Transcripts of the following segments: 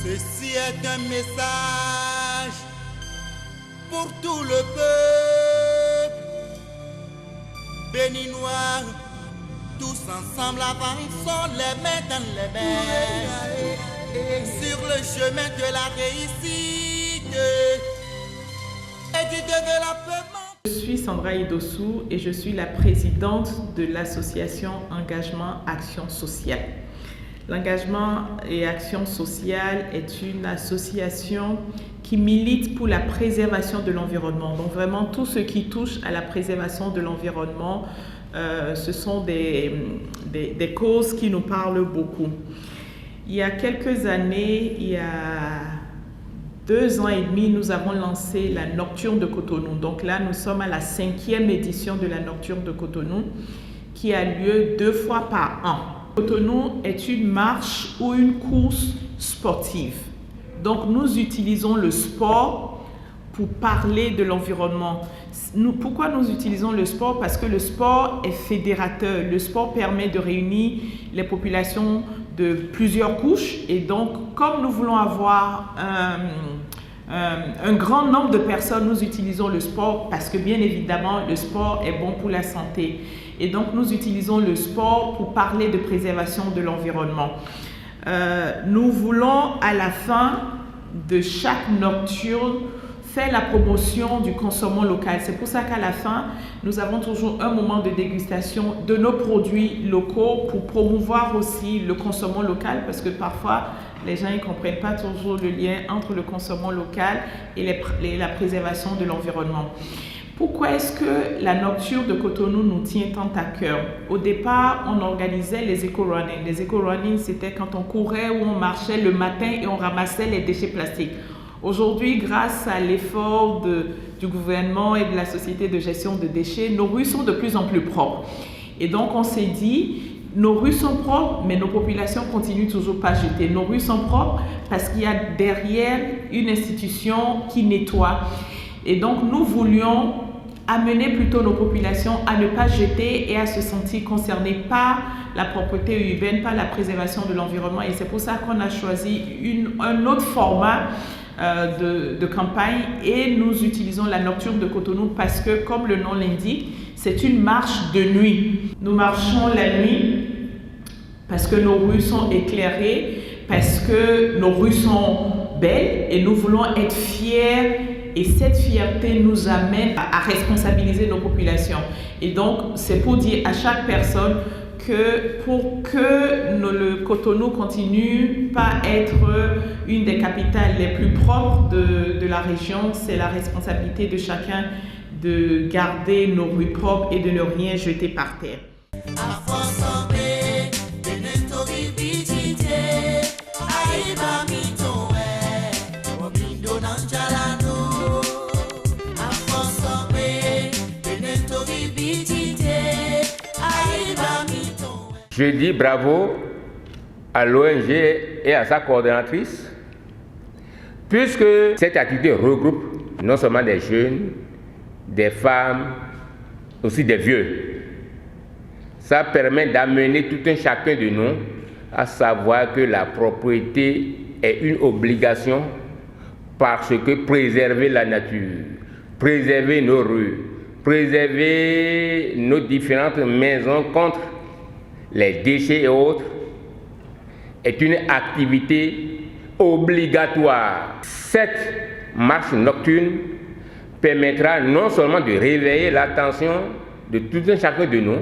Ceci est un message pour tout le peuple béninois. Tous ensemble avançons les mains dans les mains sur le chemin de la réussite et du développement. Je suis Sandra Idossou et je suis la présidente de l'association Engagement Action Sociale. L'engagement et action sociale est une association qui milite pour la préservation de l'environnement. Donc vraiment tout ce qui touche à la préservation de l'environnement, ce sont des causes qui nous parlent beaucoup. Il y a quelques années, il y a 2 ans et demi, nous avons lancé la Nocturne de Cotonou. Donc là, nous sommes à la 5e édition de la Nocturne de Cotonou qui a lieu 2 fois par an. Cotonou est une marche ou une course sportive. Donc nous utilisons le sport pour parler de l'environnement. Pourquoi nous utilisons le sport? Parce que le sport est fédérateur. Le sport permet de réunir les populations de plusieurs couches. Et donc, comme nous voulons avoir un grand nombre de personnes, nous utilisons le sport parce que bien évidemment, le sport est bon pour la santé. Et donc, nous utilisons le sport pour parler de préservation de l'environnement. Nous voulons, à la fin de chaque nocturne, faire la promotion du consommant local. C'est pour ça qu'à la fin, nous avons toujours un moment de dégustation de nos produits locaux pour promouvoir aussi le consommant local parce que parfois, les gens ne comprennent pas toujours le lien entre le consommant local et la préservation de l'environnement. Pourquoi est-ce que la Nocturne de Cotonou nous tient tant à cœur? Au départ, on organisait les éco-running. Les éco-running, c'était quand on courait ou on marchait le matin et on ramassait les déchets plastiques. Aujourd'hui, grâce à l'effort du gouvernement et de la société de gestion de déchets, nos rues sont de plus en plus propres. Et donc, on s'est dit, nos rues sont propres, mais nos populations continuent toujours pas à jeter. Nos rues sont propres parce qu'il y a derrière une institution qui nettoie. Et donc, nous voulions amener plutôt nos populations à ne pas jeter et à se sentir concernées par la propreté urbaine, par la préservation de l'environnement. Et c'est pour ça qu'on a choisi un autre format de campagne et nous utilisons la Nocturne de Cotonou parce que, comme le nom l'indique, c'est une marche de nuit. Nous marchons la nuit parce que nos rues sont éclairées, parce que nos rues sont belles et nous voulons être fiers. Et cette fierté nous amène à responsabiliser nos populations. Et donc, c'est pour dire à chaque personne que pour que le Cotonou continue pas être une des capitales les plus propres de la région, c'est la responsabilité de chacun de garder nos rues propres et de ne rien jeter par terre. Je dis bravo à l'ONG et à sa coordonnatrice, puisque cette activité regroupe non seulement des jeunes, des femmes, aussi des vieux. Ça permet d'amener tout un chacun de nous à savoir que la propriété est une obligation parce que préserver la nature, préserver nos rues, préserver nos différentes maisons contre les déchets et autres, est une activité obligatoire. Cette marche nocturne permettra non seulement de réveiller l'attention de tout un chacun de nous,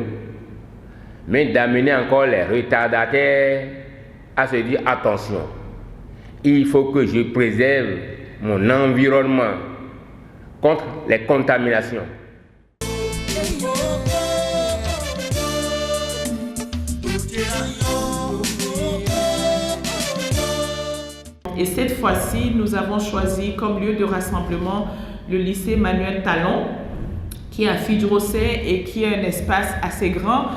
mais d'amener encore les retardataires à se dire attention, il faut que je préserve mon environnement contre les contaminations. Et cette fois-ci, nous avons choisi comme lieu de rassemblement le lycée Manuel Talon, qui est à Fidjrosset et qui est un espace assez grand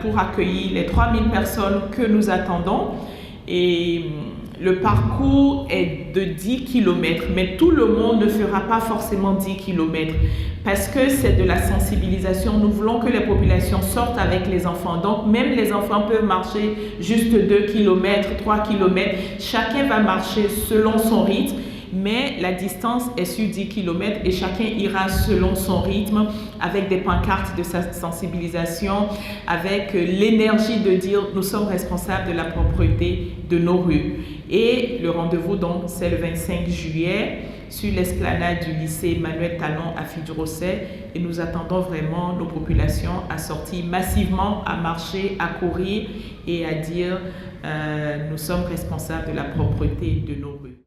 pour accueillir les 3000 personnes que nous attendons. Et Le parcours est de 10 km, mais tout le monde ne fera pas forcément 10 km parce que c'est de la sensibilisation. Nous voulons que les populations sortent avec les enfants. Donc, même les enfants peuvent marcher juste 2 km, 3 km. Chacun va marcher selon son rythme. Mais la distance est sur 10 km et chacun ira selon son rythme avec des pancartes de sensibilisation, avec l'énergie de dire nous sommes responsables de la propreté de nos rues. Et le rendez-vous donc c'est le 25 juillet sur l'esplanade du lycée Emmanuel Talon à Fidjrosset et nous attendons vraiment nos populations à sortir massivement, à marcher, à courir et à dire nous sommes responsables de la propreté de nos rues.